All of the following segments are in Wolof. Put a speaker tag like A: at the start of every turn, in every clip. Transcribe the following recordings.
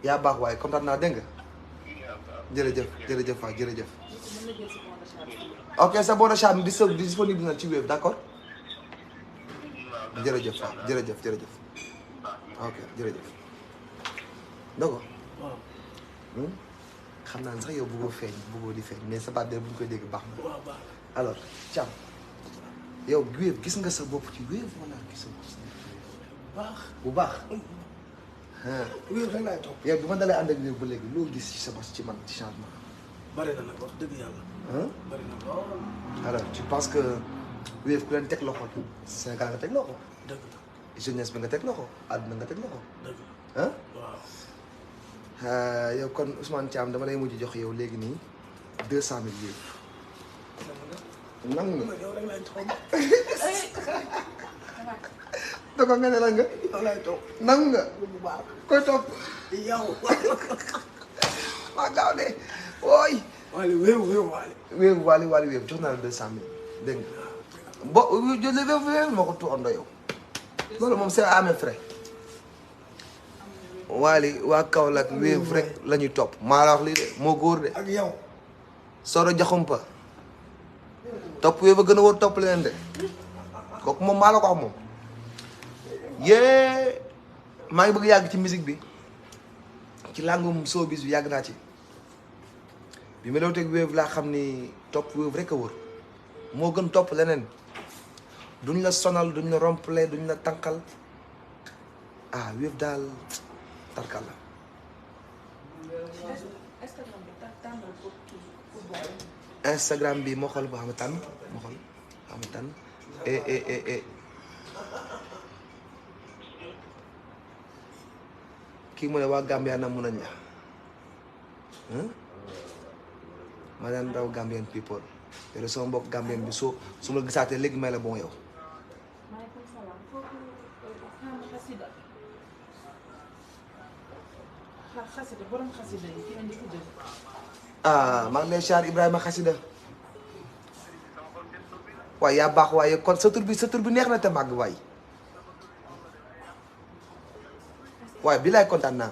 A: yaa baax waaye kontaan naa dégg nga. jërëjëf jërëjëf waay jërëjëf. ok sa bon achat bi disponible na ci Wave d'accord. jërëjëf waay jërëjëf jërëjëf. ok jërëjëf. d'accord. xam naa ne sax yow bëggoo feeñ bëggoo di feeñ mais sa baat bu ñu koy dégg baax na. alors Thiam yow Wave gis nga sa bopp ci Wave wala gis nga sa bopp bu baax.
B: Wave rek laay topp.
A: yow bi ma dalee ànd ak Wave ba léegi loo gis ci sa bopp ci man ci changement.
B: bari na nag wax dëgg yàlla. bari na lool.
A: alors tu penses que Wave ku leen teg loxo Sénégal nga teg loxo.
B: dëgg la.
A: jeunesse bi nga teg loxo àdduna nga teg loxo.
B: dëgg
A: ah.
B: la waaw.
A: yow kon Ousmane Thiam dama lay mujj jox yow léegi nii 200 000 Wave. nangu nga.
B: yow rek laay topp.
A: dogo nga ne la nga.
B: yow laay topp.
A: nangu nga.
B: bu baax.
A: koy topp.
B: yow.
A: maa gaaw de wooy.
B: Wally Wave
A: Wave jox naa la 200 000 dégg nga. jëlee Wave moo ko tuurandoo yow. loolu moom c'est à mes frais. Wally waa Kaolack Wave rek la ñuy topp maa la wax lii de moo góor de.
B: ak yow.
A: Soro Jaxumpa topp Wave a gën a wóor topp leen de kooku moom maa la ko wax moom. yee maa ngi bëgg yàgg ci musique bi ci làngum showbiz bi yàgg naa ci bi ma teg Wave laa xam ni topp Wave rek a wóor moo gën topp leneen duñ la sonal duñ la rompale duñ la tànqal ah Wave daal tarkal la. Instagram bi moo xool boo xam ne tànn moo xool xam ne tànn kii mu ne waa Gambia na mun a ña ma daan raw Gambian people te sama mbokk Gambian bi su ma gisaatee léegi may la bon yow. maa ngi lay siyaar Ibrahima Xasida waaye yaa baax waaye kon sa tur bi neex na te màgg waay waaye bi laay kontaan naa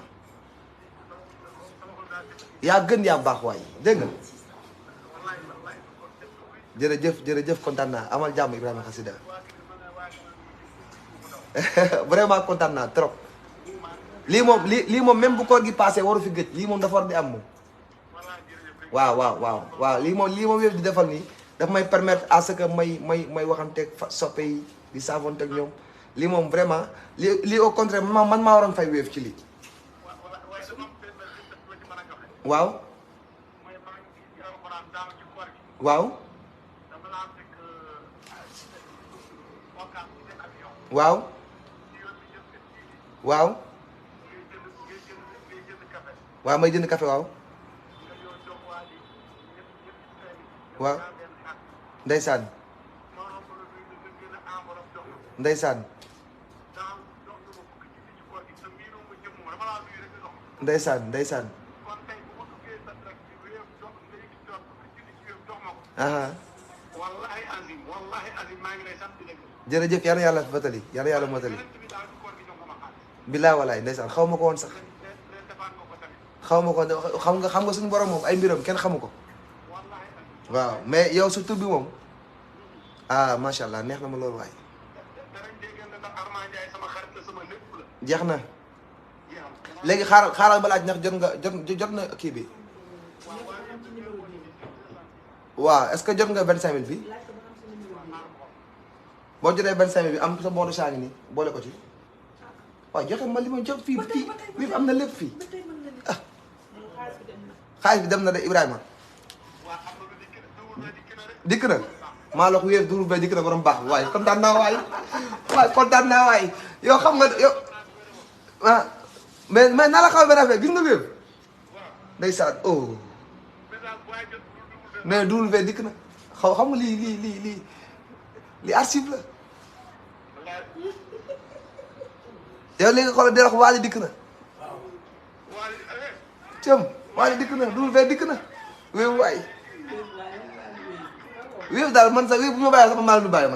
A: yaa gën yaa baax waay dégg nga jërëjëf kontaan naa amal jàmm Ibrahima Xasida vraiment kontaan naa trop lii moom même bu koor gi passé waru fi gëj lii moom dafa war di am moom waaw lii moom Wave di defal nii daf may permettre à ce que may waxanteeg soppe yi di savonteeg ñoom lii moom vraiment lii au contraire man maa waroon fay Wave ci lii waaw may jënd café waaw ndeysaan ndeysaan jërëjëf yal na yàlla fatali yal na yàlla motali bilaa walaay ndeysaan xaw ma ko woon sax xaw ma ko xam nga suñu borom moom ay mbiram kenn xamu ko waaw mais yow sa tur bi moom macha allah neex na ma loolu waay jeex na léegi xaaral ba laaj ndax jot na kii bi waaw est-ce que jot nga 25000 bi boo jotee 25000 bi am sa bon de change nii boole ko ci waaw joxe ma li ma jot fii Wave am na lépp fii xaalis bi dem na de Ibrahima dikk na maa la ko Wave duru ba dikk na borom baax waaye kontaan naa waay yow xam nga yow mais naa la xaw benn affaire gis nga Wave ndeysaan mais duru ba dikk na xam nga lii archive la yow léegi xoolal di wax Wally dikk na cëm Wally dikk na duru ba dikk na Wave waay Wave daal man sax Wave bu ma bàyyi sax maa du bàyyi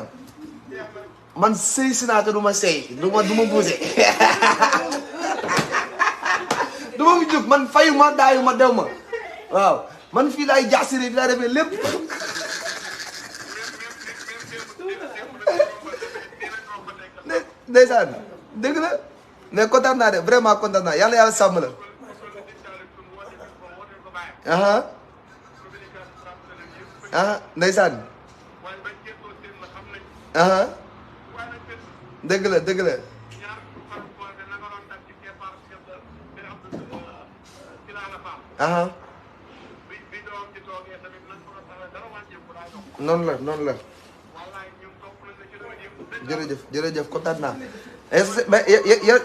A: man sëy si naa te du ma sëy du ma buuse du ma man fayu ma daayu ma dew ma waaw man fii laay jaasire fii laay defee lépp ndeysaan dëgg la mais kontaan naa de vraiment kontaan naa yàlla yàlla sàmm la ndeysaan dëgg la dëgg la noonu la noonu la jërëjëf kontaan naa mais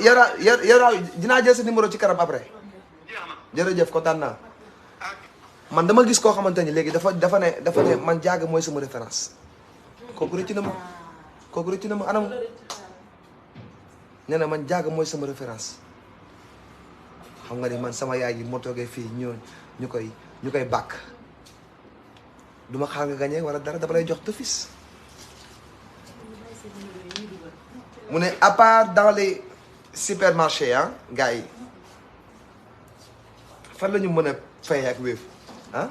A: yara dinaa jël sa numéro ci kanam après jërëjëf kontaan naa man dama gis koo xamante ni léegi dafa ne man Diaga mooy sama référence kooku rëcc na ma anam nee na man Diaga mooy sama référence xam nga ni man sama yaay yi moo toogee fii ñu koy bàkk du ma xaar nga gagné wala dara dafa lay jox d'office mu ne à part dans les supermarchés ah gars yi fan la ñu mën a fay ak Wave ah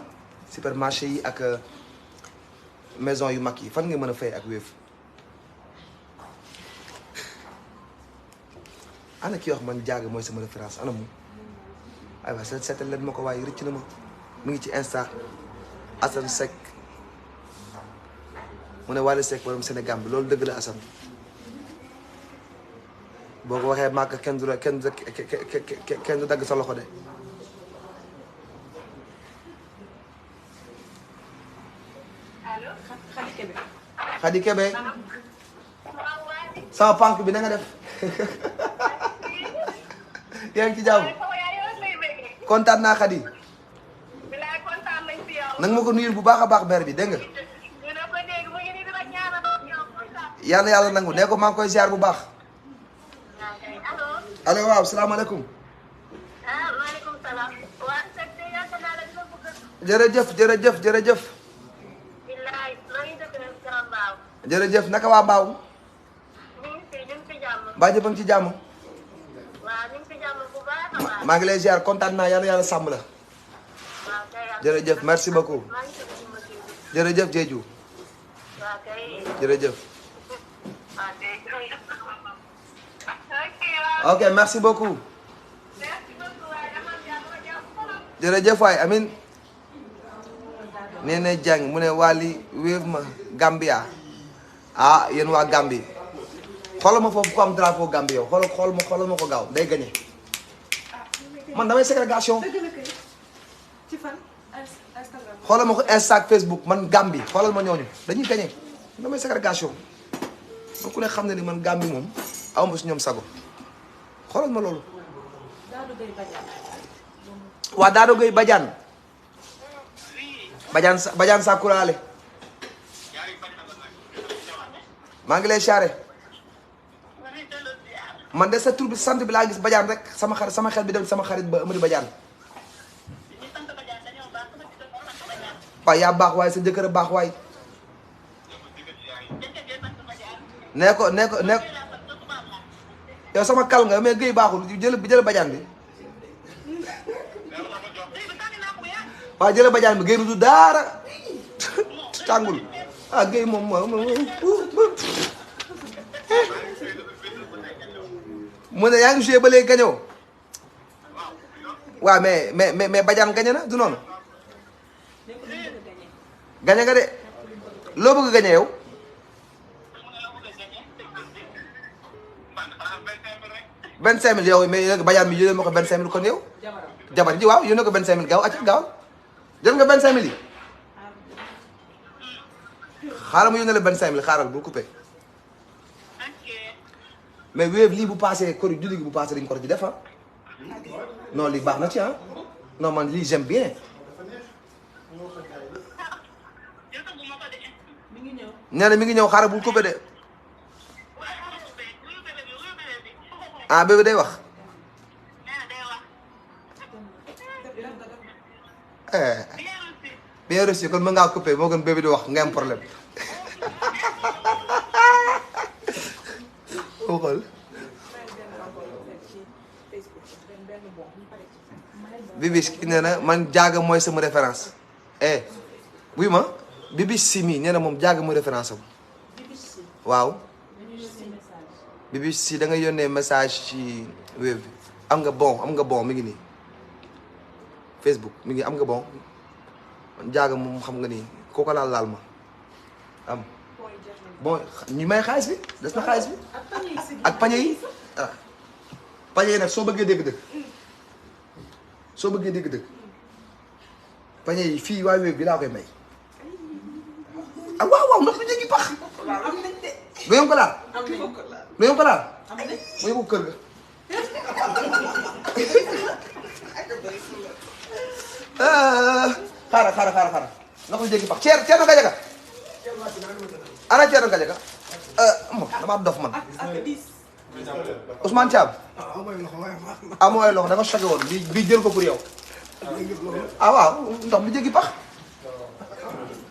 A: supermarché yi ak maison yu mag yi fan nga mën a fay ak Wave ana ki wax man Diaga mooy sama référence ana mu aywa seetal leen ma ko waaye rëcc na ma mu ngi ci Insta Assane Seck mu ne Wally Seck borom Sénégal bi loolu dëgg la Assane boo ko waxee màkk kenn du dagg sa loxo de Khady Kébé sama pank bi na nga def yaa ngi ci jàmm kontaan naa Khady nanga ma ko nuyul bu baax a baax ber bi dégg nga yàlla nangu nee ko maa ngi koy ziar bu baax allo waaw salaamaaleykum jërëjëf naka waa Mbaaw mbaa jëpp a ngi ci jàmm maa ngi lay ziar kontaan naa yàlla sàmm la jërëjëf merci beaucoup jërëjëf Jeeju jërëjëf ok merci beaucoup jërëjëf waay amin nee na jàng mu ne Wally Wave ma Gambia ah yéen waa Gambie xoolal ma foofu ku am drapeau Gambie yow xoolal ma ko gaaw day gagné man damay ségrégation xoolal ma ko Insta ak Facebook man Gambie xoolal ma ñooñu dañuy gagné damay ségrégation ba ku ne xam ne ni man Gambie moom aw ma si ñoom sago xoolal ma loolu waa Daado Gueye Badiane Sakuraale maa ngi lay siyaare man de sa tur bi sant bi laa gis Badiane rek sama xel bi dem sama xarit ba Amady Badiane waaye yaa baax waaye sa jëkkër a baax waay nee ko yow sama kal nga mais Gueye baaxul jël Badiane bi waaw jël Badiane bi Gueye bi du daara tàngul ah Gueye moom mu ne yaa ngi joué ba léegi gañoo waaw mais Badiane gañe na du noonu gañe nga de loo bëgg gañe yow $25,000 yow mais Badiane bi yónnee ma ko $25,000 kon yow jabar ji waaw yónnee ko $25,000 gaaw acca gaaw jël nga $25,000 yi xaaral ma yónnee la $25,000 xaaral bu coupé mais Wave lii bu passé kori julli gi bu passé dañ ko ci def ah non lii baax na ci ah non man lii j'aime bien nee na mi ngi ñëw xaaral bu coupé de ah bébé day wax bien reçu kon mën ngaa coupé moo gën bébé di wax nga am problème xool Bibis ki nee na man jaaga mooy sama référence. buy ma Bibis si mii nee na moom jaaga mooy référence am. waaw. Bibis si da nga yónnee message ci web bi am nga bon mi ngi nii Facebook mi ngi am nga bon man jaaga moom xam nga nii kooku laal ma am bon ñu may xaalis bi des na xaalis bi ak pañe yi pañe yi nag soo bëggee dégg-dëgg pañe yi fii waa web bi laa koy may waaw ndox mi jéggi pax lu yom ko laal lu yom ko laal mu yóbbu kër ga xaaral ndox mi jéggi pax Thierno Gadiaga ana Thierno Gadiaga dama dof man Ousmane Thiam mooy loxo da nga choqué woon bi jël ko pour yow waaw ndox mi jéggi pax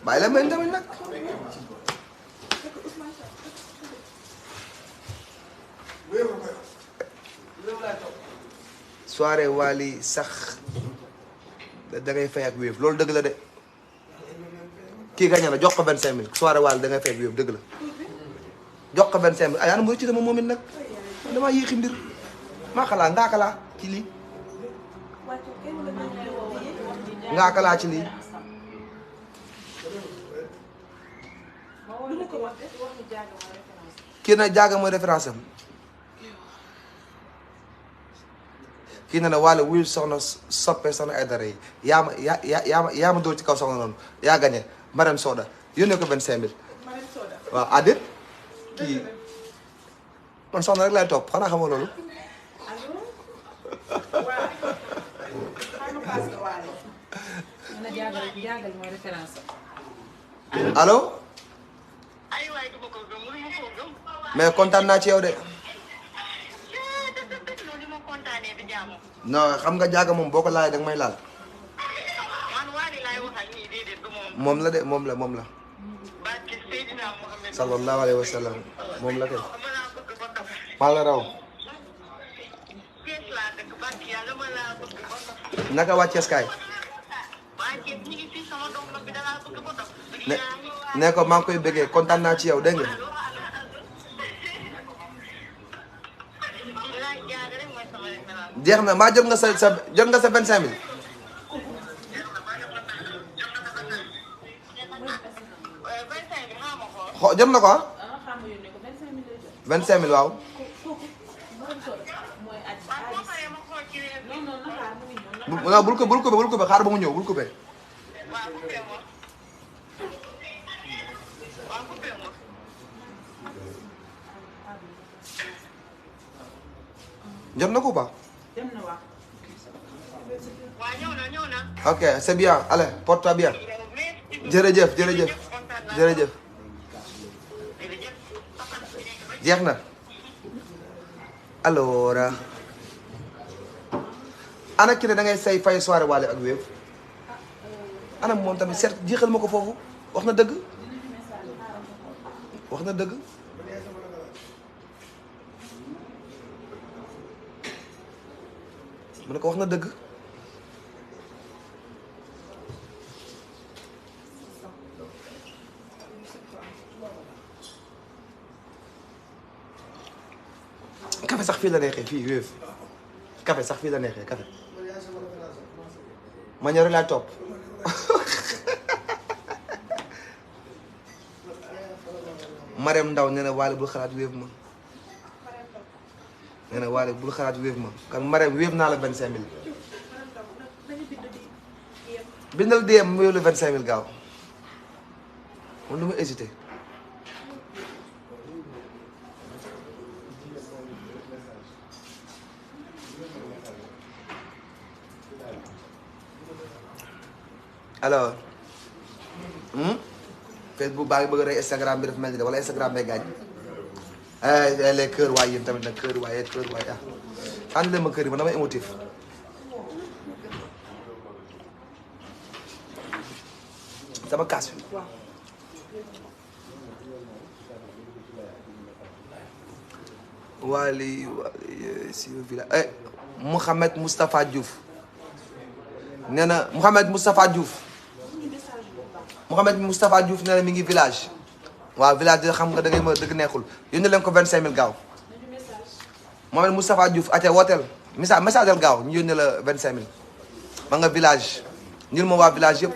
A: bàyyi la may tamit nag soirée Wally sax da ngay fay ak Wave loolu dëgg la de kii gañe na jox ko 25000 soirée Wally da ngay fay ak Wave dëgg la jox ko 25000 ay ana mooy ci dama moom it nag damaa yéexi mbir maa xalaa ngaakalaa ci lii ngaakalaa ci lii kii na jaaga mooy référence am kii na ne Wally wuyul soxna soppe soxna ay dara yi yaa ma dóor ci kaw soxna noonu yaa gañe Marème Soda yónnee ko 25000 waaw addit kii man soxna rek lay topp xanaa xamoo loolu allo mais kontaan naa ci yow de non xam nga jaaga moom boo ko laajee danga may laal moom la de moom la sallallahu alayhi wa sallam moom la kay maa la raw naka waa Cees kaay ne ko maa ngi koy bëggee kontaan naa ci yow dégg nga jeex na maa jot nga sa 25000 jot na ko 25000 waaw bul ko xaar ba mu ñëw bul coupé jot na ko ba ok c'est bien allez porte-toi bien jërëjëf jeex na alors ana ki ne da ngay say fay soirée Wally ak Wave ana moom tamit certes jeexal ma ko foofu wax na dëgg mu ne ko wax na dëgg café sax fii la neexee fii Wave café sax fii la neexee café ma ñëw rek laa topp Marème Ndaw nee na Wally bul xalaat Wave ma nee na Wally bul xalaat Wave ma kan Marème Wave naa la 25000 bindal DM mu yóbbu la 25000 gaaw man du ma hésité alors Facebook baa ngi bëgg a rey Instagram bi dafa mel ni de wala Instagram bay gaañ les kër waay yéen tamit nag kër waay ah ànd leen ma kër yi man damay émotif sama kaas bi Wally si village Mouhamed Moustapha Diouf nee na Mouhamed Moustapha Diouf nee na mi ngi village waaw village di xam nga da ngay ma dëgg neexul yónnee leen ko 25000 gaaw Mouhamed Moustapha Diouf ate wooteel message al gaaw ñu yónnee la 25000 ma nga village ñun ma waa village yëpp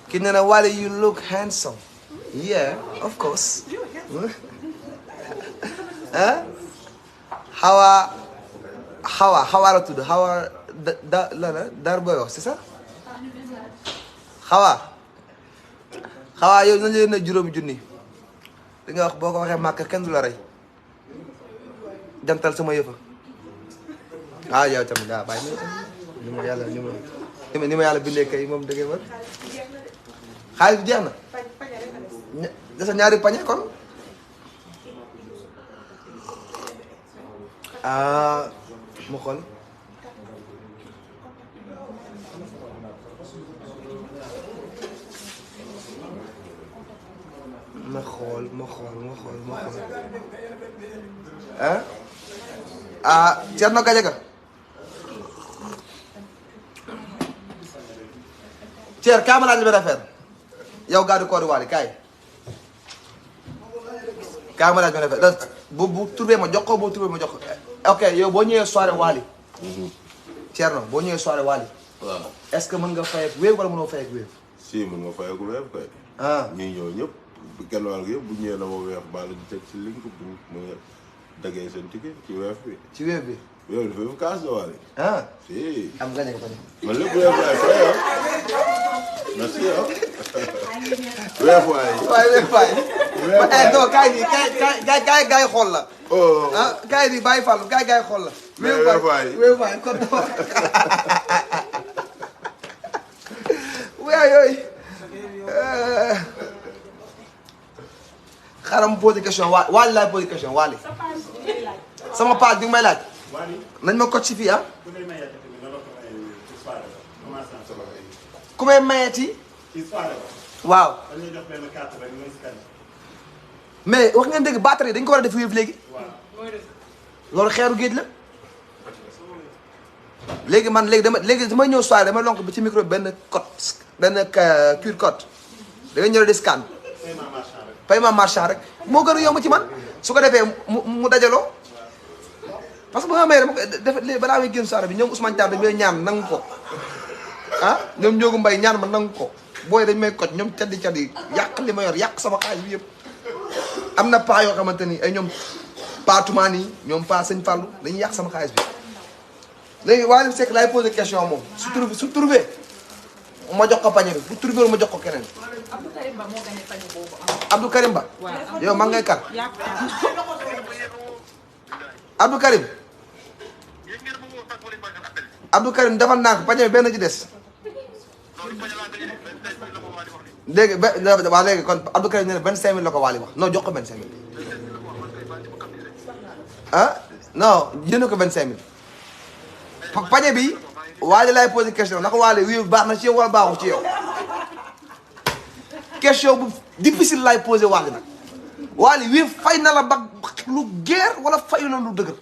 A: ki nee na Wally you look handsome yeah of course ah xawa la tudd xawa dar boy wax c'est ça xawa yow nañu leen na juróomi junni li nga wax boo ko waxee màkk kenn du la rey jantal sama yëfa yow tamit daa bàyyi ni ma yàlla ni ma yàlla bindee kay moom dëggee war xaalis bi jeex na desa ñaari pañe kon mu xool ma xool Thierno Gadiaga Thierno kaa ma laaj benn affaire yow gaa di koori Wally kaay kaa ma laaj benn affaire bu trouvé ma jox ko boo trouvé ma jox ko ok yow boo ñëwee soirée Wally Thierno boo ñëwee soirée Wally
C: waaw
A: est-ce que mën nga fay ak Wave wala mënoo fay ak Wave
C: si mën nga fay ak Wave kay ñii ñëw ñëpp bu kenn wàll gi yëpp bu ñëwee na ma weex baal ñu teg ci link bu mu daggee seen ticket ci Wave bi
A: ci Wave bi
C: yow dafa fi kaas la Wally si
A: am nga ne ko ne
C: man lépp Wave laay fay merci Wave waay
A: non kaay nii kaay xool la kaay nii bàyyi fàllu kaay xool la Wave waay kon waay yooyu xaaral ma posé question Wally laay posé question Wally sama page bi nga may laaj nañ ma coach si fii ku may mayeti waaw mais wax ngeen dëgg batterie dañ ko war a def Wave léegi loolu xeeru géej la léegi man léegi damay ñëw soirée damay lonk bi ci micro benn code benn QR code da nga ñëw di scan paiement marchand rek moo gën a yomb ci man su ko defee mu dajaloo parce que bu ma mayee dama ko def léegi balaa may génn soirée bi ñoom Ousmane Thiam dañ may ñaan nangu ko ñoom Ndiogu Mbaye ñaan ma nangu ko booy dañ may koj ñoom caddi yàq li ma yor yàq sama xaalis bi yëpp am na paa yoo xamante ni ay ñoom paa Toumane yi ñoom paa Sëñ Fallou dañuy yàq sama xaalis bi léegi Wally Seck laay posé question moom su trouvé ma jox ko pañe bi bu trouvé ma jox ko keneen.
D: Abdou Karim Ba moo gagné pañe boobu.
A: Abdou Karim Ba. yow man ngay kar. Abdou Karim. Abdou Karim defal naa ko pañe bi benn ci des. dégg nga waa léegi kon Abdou Karim nee na 25000 la ko Wally wax non jox ko 25000. non jënd ko 25000. pañe bi Wally laay posé question naka Wally Wave baax na ci yow wala baaxul ci yow question bu difficile laay posé Wally nag Wally Wave fay na la ba lu geer wala fayu na lu dëgër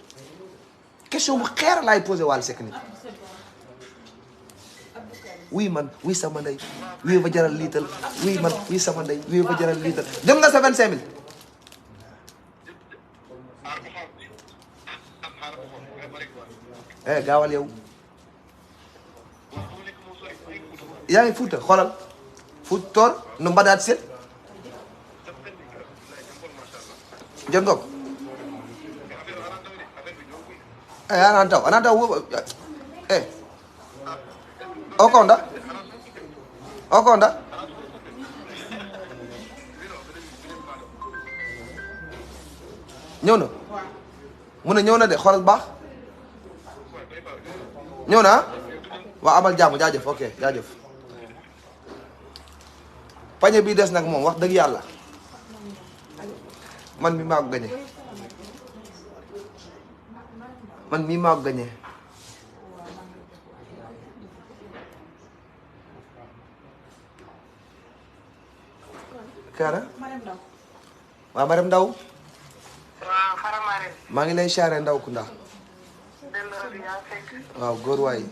A: question bu xeer laay posé Wally Seck nii oui man oui sama ndey Wave ba jaral liital oui man oui sama ndey Wave ba jaral liital jot nga sa 25000 gaawal yow yaa ngi Fuuta xoolal Fuuta toor no mbaɗaat sel jot nga ko anan taw o konda ñëw na mu ne ñëw na de xoolal baax ñëw na waaw amal jàmm jaajëf ok jaajëf pañe bii des nag moom wax dëgg yàlla man mi maa ko gañe man mii maa ko gañe kaana waaw Marème Ndaw
E: waaw Faramare
A: maa ngi lay siyaare ndaw Kunda. waaw góor waay.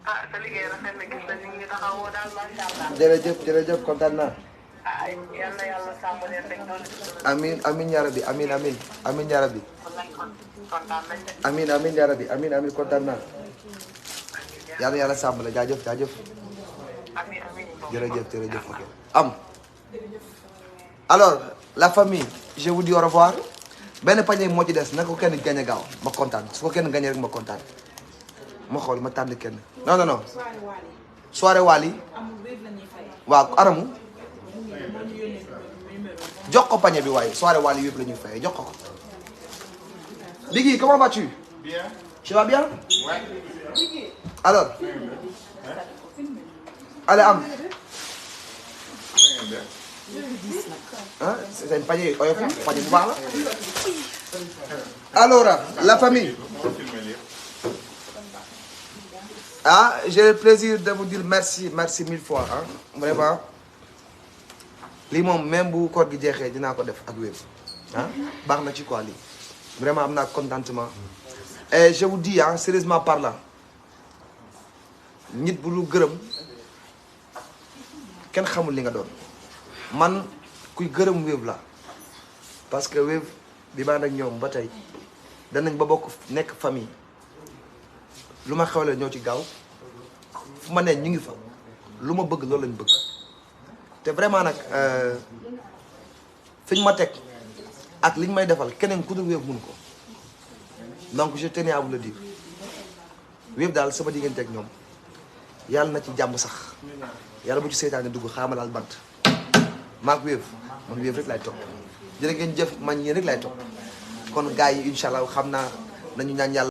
E: sa liggéey rafet na gis na ñu ngi taxawoo daal macha allah.
A: jërëjëf jërëjëf kontaan naa.
E: yal na yàlla sàmm leen rek doon.
A: amiin amiin yaa rabbi amiin amiin amiin yaa rabbi.
E: kontaan nañ de.
A: amiin amiin yaa rabbi amiin amiin kontaan naa. yal na yàlla sàmm la jaajëf jaajëf.
E: amiin amiin.
A: jërëjëf jërëjëf ok am. alors la famille je vous dis au revoir. benn pañe moo ci des na ko kenn gañe gaaw ma kontaan su ko kenn gañe rek ma kontaan. ma xool ma tànn kenn non non non. soirée Wally. waaw anamu. jox ko pañe bi waaye soirée Wally yëpp la ñuy fayee jox ko ko. Biggi comment vas-tu?
F: Bien.
A: Tu vas bien?
F: Ouais.
A: alors. allez am. ah c'est un pañe oyof pañe bu baax la. alors la famille. ah j'ai le plaisir de vous dire merci merci mille fois ah vraiment lii moom même bu koor gi jeexee dinaa ko def ak Wave ah baax na ci quoi lii vraiment am naa contentement et je vous dis ah sérieusement parlant nit bu lu gërëm kenn xamul li nga doon man kuy gërëm Wave la parce que Wave bi maa nag ñoom ba tey danañ ba bokk nekk famille lu ma xewle ñoo ci gaaw fu ma ne ñu ngi fa lu ma bëgg loolu lañ bëgg te vraiment nag fi ñu ma teg ak li ñu may defal keneen ku dul Wave mun ko donc je tenais à vous le dire Wave daal sama diggante ak ñoom yàlla na ci jàmm sax yàlla bu ci seytaane dugg xaamal daal bant maak Wave man Wave rek lay topp jërë ngeen jëf man yéen rek lay topp kon gars yi incha allah xam naa nañu ñaan yàlla